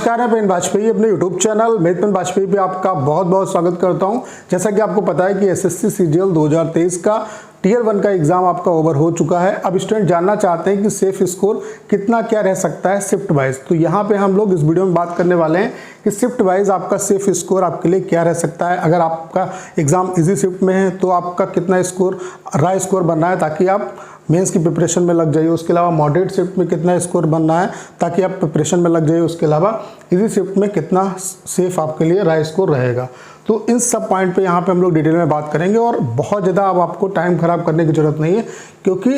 नमस्कार, मैं पेन वाजपेयी अपने YouTube चैनल मेद पेन वाजपेयी पे आपका बहुत बहुत स्वागत करता हूं। जैसा कि आपको पता है कि एसएससी सीजीएल 2023 का टियर 1 का एग्जाम आपका ओवर हो चुका है। अब स्टूडेंट जानना चाहते हैं कि सेफ स्कोर कितना क्या रह सकता है शिफ्ट वाइज। तो यहाँ पे हम लोग इस वीडियो में बात करने वाले हैं कि शिफ्ट वाइज आपका सेफ स्कोर आपके लिए क्या रह सकता है। अगर आपका एग्जाम इजी शिफ्ट में है तो आपका कितना स्कोर राय स्कोर बनना है ताकि आप मेंस की प्रिपरेशन में लग जाइए। उसके अलावा मॉडरेट शिफ्ट में कितना स्कोर बनना है ताकि आप प्रिपरेशन में लग जाइए। उसके अलावा इजी शिफ्ट में कितना सेफ आपके लिए राय स्कोर रहेगा। तो इन सब पॉइंट पे यहाँ पे हम लोग डिटेल में बात करेंगे और बहुत ज़्यादा अब आपको टाइम खराब करने की ज़रूरत नहीं है, क्योंकि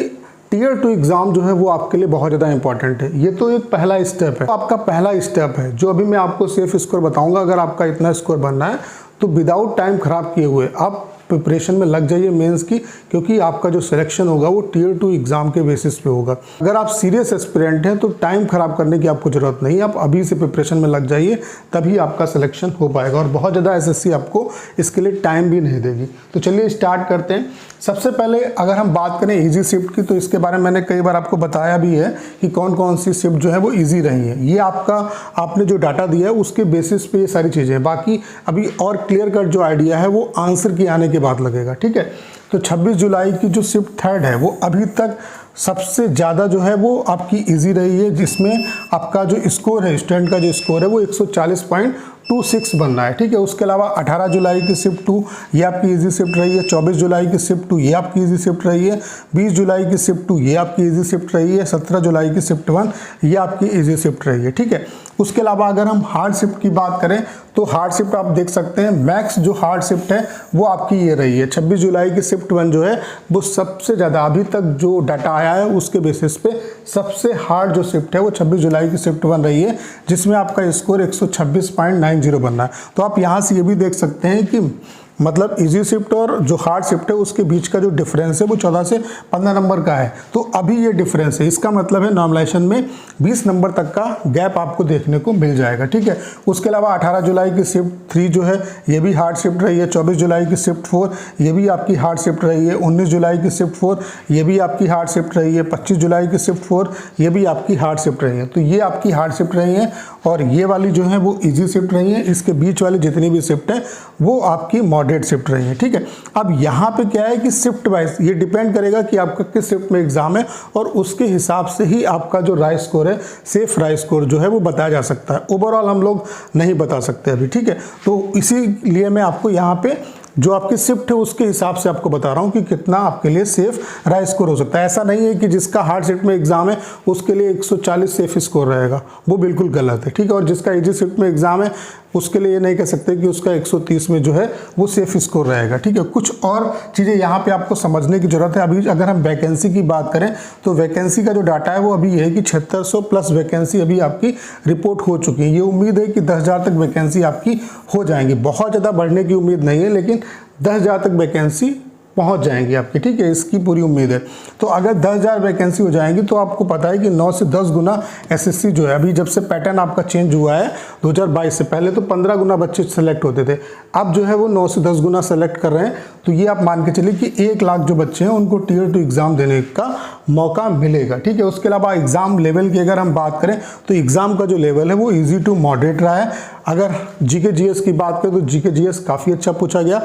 टियर 2 एग्जाम जो है वो आपके लिए बहुत ज़्यादा इंपॉर्टेंट है। ये तो एक पहला स्टेप है, आपका पहला स्टेप है जो अभी मैं आपको सेफ स्कोर बताऊंगा। अगर आपका इतना स्कोर बनना है तो विदाउट टाइम खराब किए हुए आप प्रिपरेशन में लग जाइए मेंस की, क्योंकि आपका जो सिलेक्शन होगा वो टियर 2 एग्जाम के बेसिस पे होगा। अगर आप सीरियस एस्पिरेंट हैं तो टाइम खराब करने की आपको जरूरत नहीं है, आप अभी से प्रिपरेशन में लग जाइए, तभी आपका सिलेक्शन हो पाएगा। और बहुत ज़्यादा एसएससी आपको इसके लिए टाइम भी नहीं देगी। तो चलिए स्टार्ट करते हैं। सबसे पहले अगर हम बात करें इजी शिफ्ट की, तो इसके बारे में मैंने कई बार आपको बताया भी है कि कौन कौन सी शिफ्ट जो है वो इजी रही है। ये आपने जो डाटा दिया है उसके बेसिस पे ये सारी चीज़ें हैं। बाकी अभी और क्लियर कट जो आइडिया है वो आंसर की आने के बाद लगेगा, ठीक है। तो 26 जुलाई की जो शिफ्ट थर्ड है वो अभी तक सबसे ज़्यादा जो है वो आपकी इजी रही है, जिसमें आपका जो स्कोर है, स्टूडेंट का जो स्कोर है वो 140.26 बनना है, ठीक है। उसके अलावा 18 जुलाई की शिफ्ट 2 ये आपकी इजी शिफ्ट रही है। 24 जुलाई की शिफ्ट 2 ये आपकी इजी शिफ्ट रही है। 20 जुलाई की शिफ्ट 2 ये आपकी इजी शिफ्ट रही है। 17 जुलाई की शिफ्ट 1 ये आपकी इजी शिफ्ट रही है, ठीक है। उसके अलावा अगर हम हार्ड शिफ्ट की बात करें तो हार्ड शिफ्ट आप देख सकते हैं, मैक्स जो हार्ड शिफ्ट है वो आपकी ये रही है। 26 जुलाई की शिफ्ट 1 जो है वो सबसे ज़्यादा अभी तक जो डाटा आया है उसके बेसिस पे सबसे हार्ड जो शिफ्ट है वो 26 जुलाई की शिफ्ट 1 रही है, जिसमें आपका स्कोर 126.90 बनना है। तो आप यहाँ से ये भी देख सकते हैं कि मतलब इजी शिफ्ट और जो हार्ड शिफ्ट है उसके बीच का जो डिफरेंस है वो 14 से 15 नंबर का है। तो अभी ये डिफरेंस है, इसका मतलब है नॉर्मलाइजेशन में 20 नंबर तक का गैप आपको देखने को मिल जाएगा, ठीक है। उसके अलावा 18 जुलाई की शिफ्ट 3 जो है ये भी हार्ड शिफ्ट रही है। 24 जुलाई की शिफ्ट 4 ये भी आपकी हार्ड शिफ्ट रही है। 19 जुलाई की शिफ्ट 4 ये भी आपकी हार्ड शिफ्ट रही है। 25 जुलाई की शिफ्ट 4 ये भी आपकी हार्ड शिफ्ट रही है। तो ये आपकी हार्ड शिफ्ट रही है और ये वाली जो है वो इजी शिफ्ट रही है। इसके बीच वाली जितनी भी शिफ्ट है वो आपकी मॉडरेट शिफ्ट रही है, ठीक है। अब यहाँ पे क्या है कि शिफ्ट वाइज ये डिपेंड करेगा कि आपका किस शिफ्ट में एग्जाम है और उसके हिसाब से ही आपका जो राय स्कोर है, सेफ राय स्कोर जो है वो बताया जा सकता है। ओवरऑल हम लोग नहीं बता सकते अभी, ठीक है। तो इसीलिए मैं आपको यहाँ पे जो आपकी शिफ्ट है उसके हिसाब से आपको बता रहा हूँ कि कितना आपके लिए सेफ राय स्कोर हो सकता है। ऐसा नहीं है कि जिसका हार्ड शिफ्ट में एग्जाम है उसके लिए 140 सेफ स्कोर रहेगा, वो बिल्कुल गलत है, ठीक है। और जिसका इजी शिफ्ट में एग्जाम है उसके लिए ये नहीं कह सकते कि उसका 130 में जो है वो सेफ स्कोर रहेगा, ठीक है। कुछ और चीज़ें यहाँ पे आपको समझने की जरूरत है। अभी अगर हम वैकेंसी की बात करें तो वैकेंसी का जो डाटा है वो अभी ये है कि 7600 प्लस वैकेंसी अभी आपकी रिपोर्ट हो चुकी है। ये उम्मीद है कि 10,000 तक वैकेंसी आपकी हो जाएंगी। बहुत ज़्यादा बढ़ने की उम्मीद नहीं है, लेकिन 10,000 तक वैकेंसी पहुंच जाएंगी आपकी, ठीक है। इसकी पूरी उम्मीद है। तो अगर 10,000 वैकेंसी हो जाएंगी तो आपको पता है कि 9 से 10 गुना एसएससी जो है, अभी जब से पैटर्न आपका चेंज हुआ है 2022 से, पहले तो 15 गुना बच्चे सेलेक्ट होते थे, अब जो है वो 9 से 10 गुना सेलेक्ट कर रहे हैं। तो ये आप मान के चलिए कि 1 लाख जो बच्चे हैं उनको टियर 2 एग्जाम देने का मौका मिलेगा, ठीक है। उसके अलावा एग्जाम लेवल की अगर हम बात करें तो एग्जाम का जो लेवल है वो इजी टू मॉडरेट रहा है। अगर जीके जीएस की बात करें तो जीके जीएस काफ़ी अच्छा पूछा गया,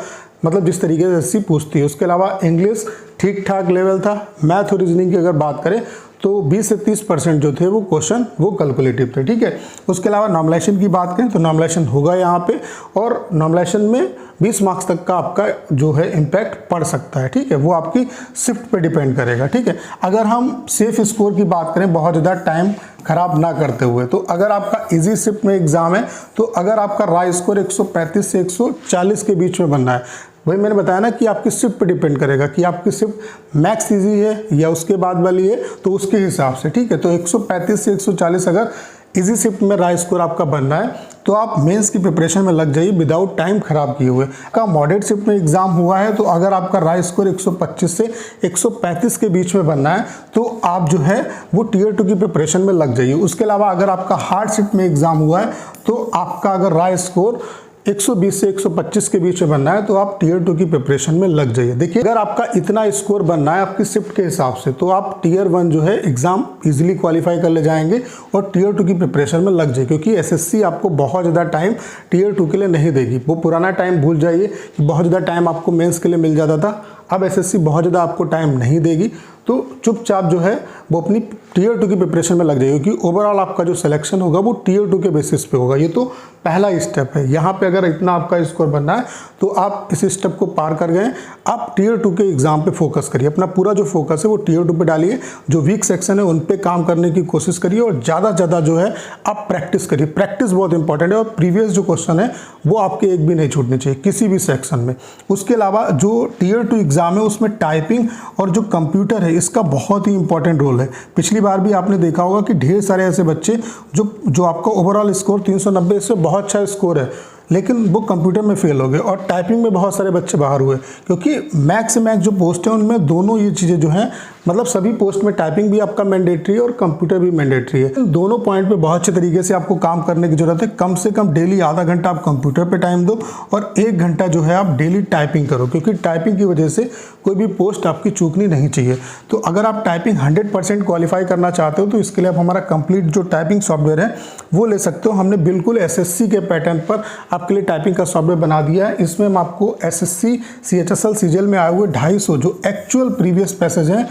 मतलब जिस तरीके से एसएससी पूछती है। उसके अलावा इंग्लिश ठीक ठाक लेवल था। मैथ और रीजनिंग की अगर बात करें तो 20 से 30% जो थे वो क्वेश्चन वो कैलकुलेटिव थे, ठीक है। उसके अलावा नॉर्मलाइजेशन की बात करें तो नॉर्मलाइजेशन होगा यहाँ पे, और नॉर्मलाइजेशन में 20 मार्क्स तक का आपका जो है इम्पैक्ट पड़ सकता है, ठीक है। वो आपकी शिफ्ट पे डिपेंड करेगा, ठीक है। अगर हम सेफ स्कोर की बात करें बहुत ज़्यादा टाइम खराब ना करते हुए, तो अगर आपका इजी शिफ्ट में एग्जाम है तो अगर आपका राय स्कोर 135 से 140 के बीच में बनना है, वही मैंने बताया ना कि आपकी शिफ्ट पे डिपेंड करेगा कि आपकी शिफ्ट मैक्स इजी है या उसके बाद वाली है, तो उसके हिसाब से, ठीक है। तो 135 से 140 अगर इजी शिफ्ट में राय स्कोर आपका बनना है तो आप मेंस की प्रिपरेशन में लग जाइए विदाउट टाइम खराब किए हुए। का मॉडरेट शिफ्ट में एग्जाम हुआ है तो अगर आपका राय स्कोर 125 से 135 के बीच में बनना है तो आप जो है वो टियर 2 की प्रिपरेशन में लग जाइए। उसके अलावा अगर आपका हार्ड शिफ्ट में एग्जाम हुआ है तो आपका अगर राय स्कोर 120 से 125 के बीच में बनना है तो आप टीयर 2 की प्रिपरेशन में लग जाइए। देखिए, अगर आपका इतना स्कोर बनना है आपकी शिफ्ट के हिसाब से तो आप टीयर 1 जो है एग्जाम इजीली क्वालिफाई कर ले जाएंगे और टीयर 2 की प्रिपरेशन में लग जाइए, क्योंकि एसएससी आपको बहुत ज़्यादा टाइम टीयर 2 के लिए नहीं देगी। वो पुराना टाइम भूल जाइए कि बहुत ज़्यादा टाइम आपको मेंस के लिए मिल जाता था। अब एसएससी बहुत ज़्यादा आपको टाइम नहीं देगी, तो चुपचाप जो है वो अपनी टीयर 2 की प्रिपरेशन में लग जाएगी, क्योंकि ओवरऑल आपका जो सिलेक्शन होगा वो टीयर 2 के बेसिस पे होगा। ये तो पहला स्टेप है। यहाँ पे अगर इतना आपका स्कोर बनना है तो आप इस स्टेप को पार कर गए। आप टीयर 2 के एग्जाम पे फोकस करिए, अपना पूरा जो फोकस है वो टीयर 2 पे डालिए। जो वीक सेक्शन है उन पे काम करने की कोशिश करिए और ज़्यादा से ज़्यादा जो है आप प्रैक्टिस करिए। प्रैक्टिस बहुत इंपॉर्टेंट है और प्रीवियस जो क्वेश्चन है वो आपके एक भी नहीं छूटने चाहिए किसी भी सेक्शन में। उसके अलावा जो टीयर 2 एग्जाम है उसमें टाइपिंग और जो कंप्यूटर है इसका बहुत ही इंपॉर्टेंट रोल है। पिछली बार भी आपने देखा होगा कि ढेर सारे ऐसे बच्चे जो आपका ओवरऑल स्कोर 390 से बहुत अच्छा स्कोर है, लेकिन वो कंप्यूटर में फेल हो गए और टाइपिंग में बहुत सारे बच्चे बाहर हुए, क्योंकि मैक्स से मैक्स जो पोस्ट है उनमें दोनों ये चीज़ें जो हैं, मतलब सभी पोस्ट में टाइपिंग भी आपका मैंडेटरी है और कंप्यूटर भी मैंडेटरी है। इन दोनों पॉइंट पे बहुत अच्छे तरीके से आपको काम करने की जरूरत है। कम से कम डेली आधा घंटा आप कंप्यूटर पे टाइम दो और 1 घंटा जो है आप डेली टाइपिंग करो, क्योंकि टाइपिंग की वजह से कोई भी पोस्ट आपकी चूकनी नहीं चाहिए। तो अगर आप टाइपिंग 100% क्वालिफाई करना चाहते हो तो इसके लिए आप हमारा कंप्लीट जो टाइपिंग सॉफ्टवेयर है वो ले सकते हो। हमने बिल्कुल एसएससी के पैटर्न पर आपके लिए टाइपिंग का सॉफ्टवेयर बना दिया है। इसमें हम आपको एसएससी, सीएचएसएल, सीजीएल में आए हुए 250 जो एक्चुअल प्रीवियस पैसेज हैं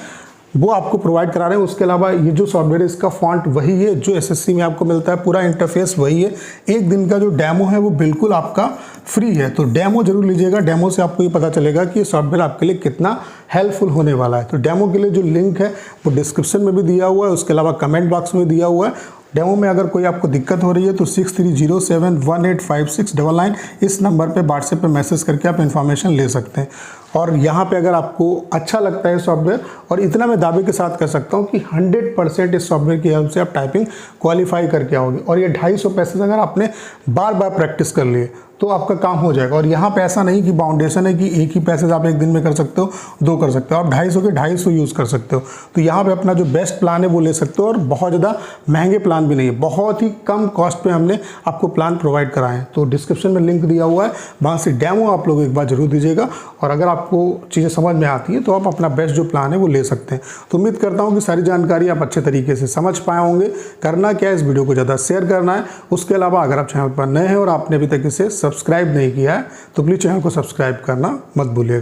वो आपको प्रोवाइड करा रहे हैं। उसके अलावा ये जो सॉफ्टवेयर है इसका फॉन्ट वही है जो एसएससी में आपको मिलता है, पूरा इंटरफेस वही है। 1 दिन का जो डेमो है वो बिल्कुल आपका फ्री है, तो डेमो जरूर लीजिएगा। डेमो से आपको ये पता चलेगा कि ये सॉफ्टवेयर आपके लिए कितना हेल्पफुल होने वाला है। तो डेमो के लिए जो लिंक है वो डिस्क्रिप्शन में भी दिया हुआ है, उसके अलावा कमेंट बॉक्स में दिया हुआ है। डेमो में अगर कोई आपको दिक्कत हो रही है तो 6307185699 इस नंबर पे व्हाट्सएप पे मैसेज करके आप इन्फॉर्मेशन ले सकते हैं। और यहाँ पे अगर आपको अच्छा लगता है सॉफ्टवेयर, और इतना मैं दावे के साथ कह सकता हूँ कि 100% इस सॉफ्टवेयर की हेल्प से आप टाइपिंग क्वालिफाई करके आओगे। और ये 250 पैसेज अगर आपने बार बार प्रैक्टिस कर लिए तो आपका काम हो जाएगा। और यहाँ पे ऐसा नहीं कि बाउंडेशन है कि एक ही पैसेज आप 1 दिन में कर सकते हो, 2 कर सकते हो, आप 250 के 250 यूज़ कर सकते हो। तो यहाँ पे अपना जो बेस्ट प्लान है वो ले सकते हो और बहुत ज़्यादा महंगे प्लान भी नहीं है, बहुत ही कम कॉस्ट पे हमने आपको प्लान प्रोवाइड कराए हैं। तो डिस्क्रिप्शन में लिंक दिया हुआ है, वहाँ से डेमो आप लोग एक बार जरूर दीजिएगा। और अगर आपको चीज़ें समझ में आती है तो आप अपना बेस्ट जो प्लान है वो ले सकते हैं। तो उम्मीद करता हूँ कि सारी जानकारी आप अच्छे तरीके से समझ पाए होंगे। करना क्या है, इस वीडियो को ज़्यादा शेयर करना है। उसके अलावा अगर आप चैनल पर नए हैं और आपने अभी तक इसे सब्सक्राइब नहीं किया है तो प्लीज़ चैनल को सब्सक्राइब करना मत भूलिएगा।